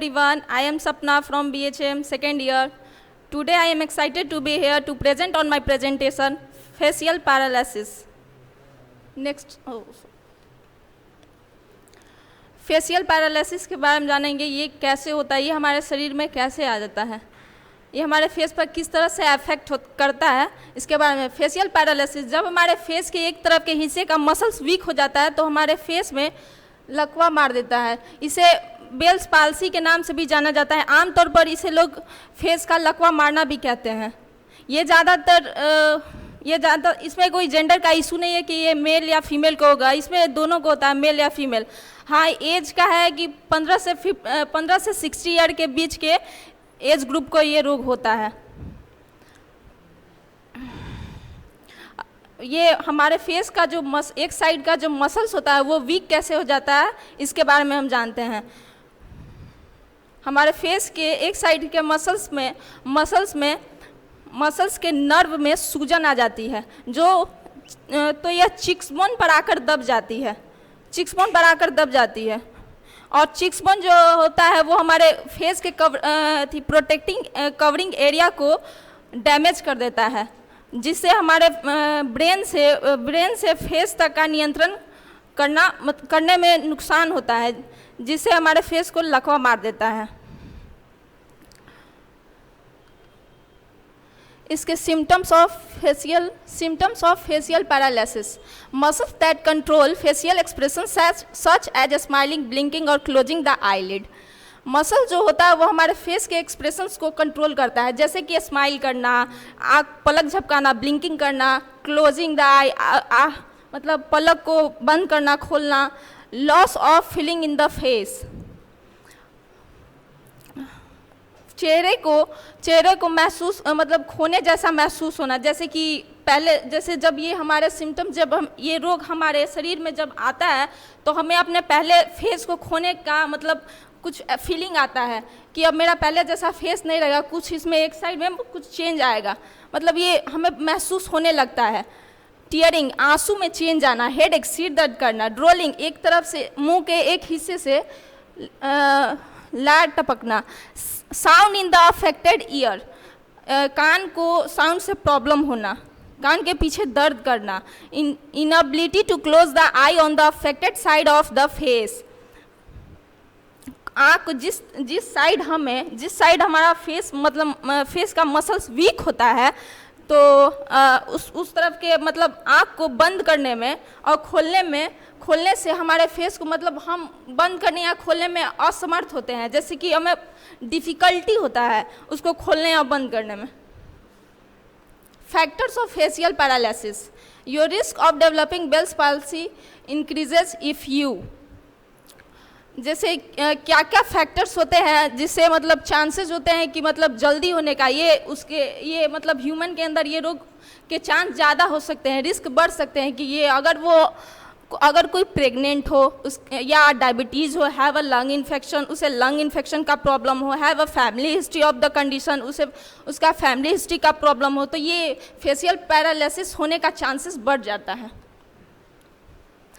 everyone. I am Sapna from BHM second year. Today I am excited to be here to present on my presentation facial paralysis. Next. Facial paralysis के बारे में जानेंगे, ये कैसे होता है, ये हमारे शरीर में कैसे आ जाता है, ये हमारे फेस पर किस तरह से अफेक्ट करता है, इसके बारे में। फेशियल पैरालिसिस, जब हमारे फेस के एक तरफ के हिस्से का मसल्स वीक हो जाता है तो हमारे फेस में लकवा मार देता है। इसे बेल्स पाल्सी के नाम से भी जाना जाता है। आमतौर पर इसे लोग फेस का लकवा मारना भी कहते हैं। ये ज़्यादातर इसमें कोई जेंडर का इशू नहीं है कि ये मेल या फीमेल को होगा, इसमें दोनों को होता है, मेल या फीमेल। हाँ, एज का है कि 15 से 60 ईयर के बीच के एज ग्रुप को ये रोग होता है। ये हमारे फेस का जो एक साइड का जो मसल्स होता है वो वीक कैसे हो जाता है, इसके बारे में हम जानते हैं। हमारे फेस के एक साइड के मसल्स के नर्व में सूजन आ जाती है, तो यह चिक्सबोन पर आकर दब जाती है। और चिक्सबोन जो होता है वो हमारे फेस के कवरिंग एरिया को डैमेज कर देता है, जिससे हमारे ब्रेन से फेस तक का नियंत्रण करने में नुकसान होता है, जिससे हमारे फेस को लकवा मार देता है। इसके symptoms of facial paralysis: muscles that control facial expression such as smiling, blinking और क्लोजिंग द आईलिड। मसल जो होता है वो हमारे फेस के एक्सप्रेशंस को कंट्रोल करता है, जैसे कि स्माइल करना, आँख पलक झपकाना, ब्लिंकिंग करना, क्लोजिंग द आई मतलब पलक को बंद करना खोलना, loss of feeling in the face. चेहरे को महसूस मतलब खोने जैसा महसूस होना, जैसे जब ये हमारे सिम्टम ये रोग हमारे शरीर में जब आता है तो हमें अपने पहले फेस को खोने का मतलब कुछ फीलिंग आता है कि अब मेरा पहले जैसा फेस नहीं रहेगा, कुछ इसमें एक साइड में कुछ चेंज आएगा, मतलब ये हमें महसूस होने लगता है। टीयरिंग, आंसू में चेंज आना, हेडेक, सिर दर्द करना, ड्रोलिंग, एक तरफ से मुंह के एक हिस्से से लार टपकना, sound in the affected ear, कान को साउंड से प्रॉब्लम होना, कान के पीछे दर्द करना, inability to close the eye on the affected side of the face. आँख जिस साइड हमारा फेस मतलब फेस का मसल्स वीक होता है तो उस तरफ के मतलब आँख को बंद करने में और खोलने से हमारे फेस को मतलब हम बंद करने या खोलने में असमर्थ होते हैं, जैसे कि हमें डिफ़िकल्टी होता है उसको खोलने या बंद करने में। Factors of facial paralysis: your risk of developing Bell's palsy increases if you. जैसे क्या क्या फैक्टर्स होते हैं जिससे मतलब चांसेस होते हैं कि मतलब जल्दी होने का, ये मतलब ह्यूमन के अंदर ये रोग के चांस ज़्यादा हो सकते हैं, रिस्क बढ़ सकते हैं कि ये अगर कोई प्रेग्नेंट हो या डायबिटीज़ हो, हैव अ लंग इन्फेक्शन, उसे लंग इन्फेक्शन का प्रॉब्लम हो, have a family history of the condition, उसका फैमिली हिस्ट्री का प्रॉब्लम हो, तो ये फेशियल पैरालिसिस होने का चांसेस बढ़ जाता है।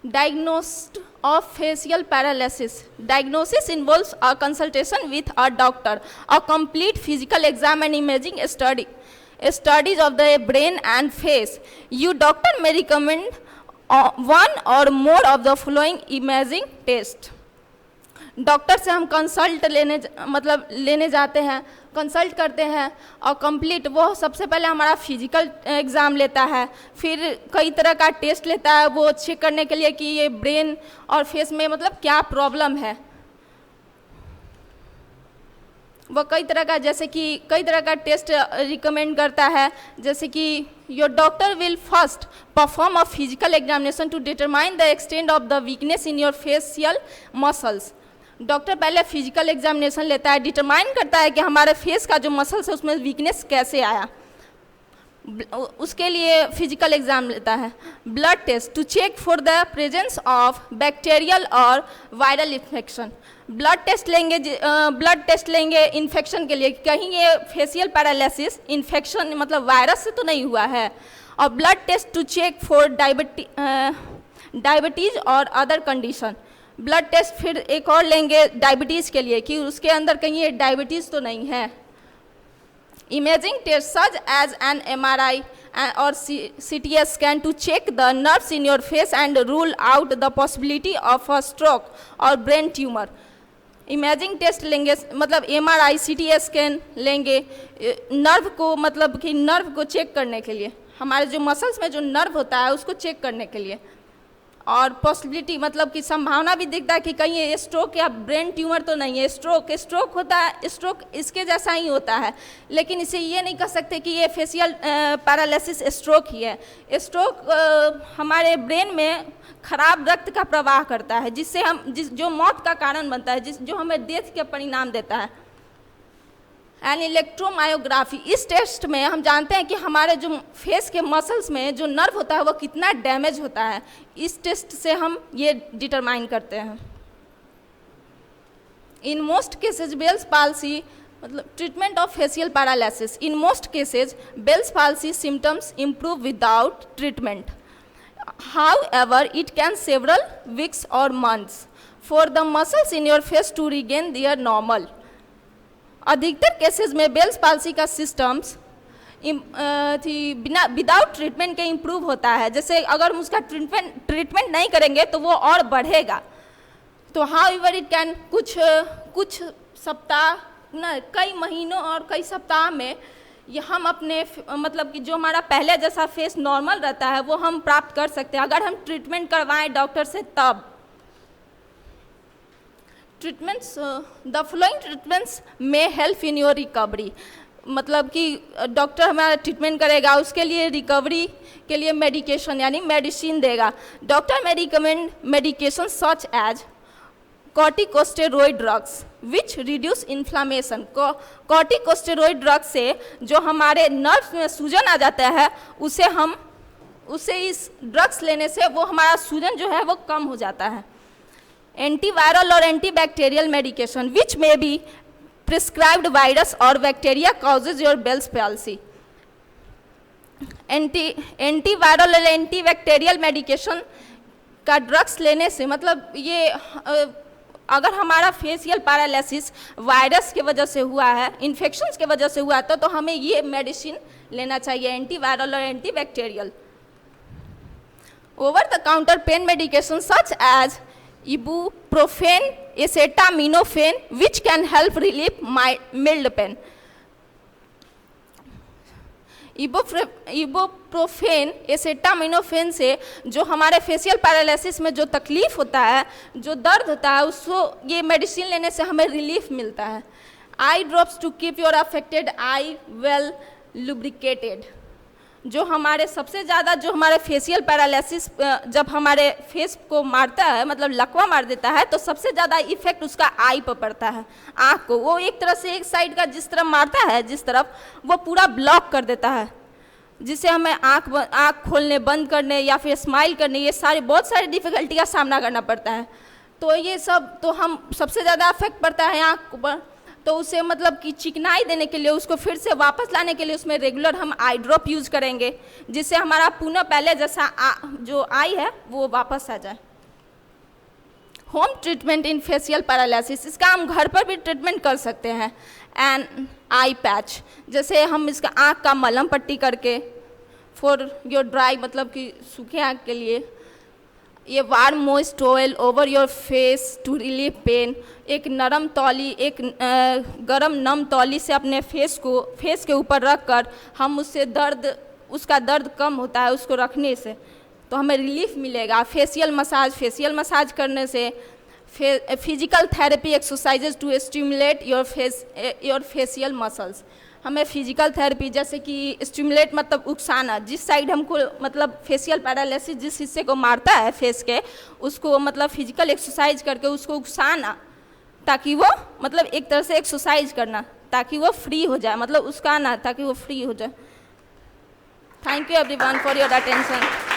Diagnosis of facial paralysis: diagnosis involves a consultation with a doctor, a complete physical exam and imaging studies of the brain and face. Your doctor may recommend one or more of the following imaging tests. Doctor से हम consult लेने जाते हैं, consult करते हैं और complete वो सबसे पहले हमारा फिजिकल एग्ज़ाम लेता है, फिर कई तरह का टेस्ट लेता है वो चेक करने के लिए कि ये ब्रेन और फेस में मतलब क्या प्रॉब्लम है। वो कई तरह का टेस्ट रिकमेंड करता है, जैसे कि your doctor will first perform a physical examination to determine the extent of the weakness in your facial muscles. Doctor पहले फिजिकल एग्जामिनेशन लेता है, डिटरमाइन करता है कि हमारे फेस का जो मसल्स है उसमें वीकनेस कैसे आया, उसके लिए फिजिकल एग्जाम लेता है। Blood test to check for the presence of bacterial और वायरल इन्फेक्शन। ब्लड टेस्ट लेंगे इन्फेक्शन के लिए, कहीं ये फेशियल पैरालिसिस इन्फेक्शन मतलब वायरस से तो नहीं हुआ है। और blood test to check for diabetes और अदर कंडीशन। ब्लड टेस्ट फिर एक और लेंगे डायबिटीज़ के लिए कि उसके अंदर कहीं ये डायबिटीज़ तो नहीं है। Imaging test such as an MRI or CT scan to check the nerves in your face and rule out the possibility of a stroke or brain tumor। Imaging test लेंगे मतलब MRI CT स्कैन लेंगे nerve को मतलब कि nerve को check करने के लिए, हमारे जो मसल्स में जो नर्व होता है उसको चेक करने के लिए, और पॉसिबिलिटी मतलब कि संभावना भी दिखता है कि कहीं ये स्ट्रोक या ब्रेन ट्यूमर तो नहीं है। स्ट्रोक होता है, स्ट्रोक इसके जैसा ही होता है, लेकिन इसे ये नहीं कह सकते कि ये फेशियल पैरालिसिस स्ट्रोक ही है। स्ट्रोक हमारे ब्रेन में खराब रक्त का प्रवाह करता है जिससे जो मौत का कारण बनता है, जो हमें डेथ के परिणाम देता है। एंड इलेक्ट्रोमायोग्राफी, इस टेस्ट में हम जानते हैं कि हमारे जो फेस के मसल्स में जो नर्व होता है वो कितना डैमेज होता है, इस टेस्ट से हम ये डिटरमाइन करते हैं। In most cases Bell's palsy मतलब treatment of facial paralysis, in most cases Bell's palsy symptoms improve without treatment, however it can several weeks or months for the muscles in your face to regain their normal। अधिकतर cases में Bell's palsy का systems बिना without treatment के improve होता है। जैसे अगर हम उसका ट्रीटमेंट नहीं करेंगे तो वो और बढ़ेगा। तो हाउएवर इट कैन कुछ सप्ताह न कई महीनों और कई सप्ताह में ये हम अपने मतलब कि जो हमारा पहले जैसा फेस नॉर्मल रहता है वो हम प्राप्त कर सकते हैं अगर हम ट्रीटमेंट करवाएं डॉक्टर से तब। Treatments the following treatments may help in your recovery, मतलब कि डॉक्टर हमारा ट्रीटमेंट करेगा, उसके लिए रिकवरी के लिए मेडिकेशन यानी मेडिसिन देगा। Doctor may recommend medication such as corticosteroid drugs which reduce inflammation। corticosteroid drug से जो हमारे नर्व्स में सूजन आ जाता है उसे इस ड्रग्स लेने से वो हमारा सूजन जो है वो कम हो जाता है। एंटीवायरल और antibacterial medication which may be prescribed virus or bacteria causes your Bell's palsy. Antiviral और एंटीबैक्टीरियल मेडिकेशन का ड्रग्स लेने से मतलब ये अगर हमारा फेशियल पैरालिसिस वायरस की वजह से हुआ है, इन्फेक्शंस की वजह से हुआ है तो हमें ये मेडिसिन लेना चाहिए, एंटीवायरल और antibacterial. Over the counter pain medication such as ibuprofen, acetaminophen which can help relieve mild pain। Ibuprofen acetaminophen से जो हमारे फेशियल पैरालिसिस में जो तकलीफ होता है, जो दर्द होता है, उसको ये मेडिसिन लेने से हमें रिलीफ मिलता है। Eye drops to keep your affected eye well lubricated, जो हमारे सबसे ज़्यादा जो हमारे फेशियल पैरालिसिस जब हमारे फेस को मारता है मतलब लकवा मार देता है तो सबसे ज़्यादा इफेक्ट उसका आई पर पड़ता है, आँख को। वो एक तरह से एक साइड का जिस तरफ मारता है जिस तरफ वो पूरा ब्लॉक कर देता है, जिससे हमें आँख खोलने बंद करने या फिर स्माइल करने ये बहुत सारी डिफ़िकल्टी का सामना करना पड़ता है। तो ये सब तो हम सबसे ज़्यादा अफेक्ट पड़ता है आँख पर, तो उसे मतलब कि चिकनाई देने के लिए उसको फिर से वापस लाने के लिए उसमें रेगुलर हम आई ड्रॉप यूज़ करेंगे जिससे हमारा पुनः पहले जैसा जो आई है वो वापस आ जाए। होम ट्रीटमेंट इन फेशियल पैरालिसिस, इसका हम घर पर भी ट्रीटमेंट कर सकते हैं। एंड आई पैच, जैसे हम इसका आँख का मलहम पट्टी करके फॉर योर ड्राई मतलब कि सूखे आँख के लिए, ये warm moist towel over your face to relieve pain, एक नरम तौली एक गरम नम तौली से अपने फेस के ऊपर रख कर हम उसका दर्द कम होता है उसको रखने से तो हमें रिलीफ मिलेगा। फेशियल मसाज करने से, physical therapy exercises to stimulate your facial muscles, हमें फिजिकल थेरेपी जैसे कि स्टिमुलेट मतलब उकसाना, जिस साइड हमको मतलब फेशियल पैरालिसिस जिस हिस्से को मारता है फेस के उसको मतलब फिजिकल एक्सरसाइज करके उसको उकसाना ताकि वो मतलब एक तरह से एक्सरसाइज करना ताकि वो फ्री हो जाए, मतलब उकसाना ताकि वो फ्री हो जाए। Thank you everyone for your attention.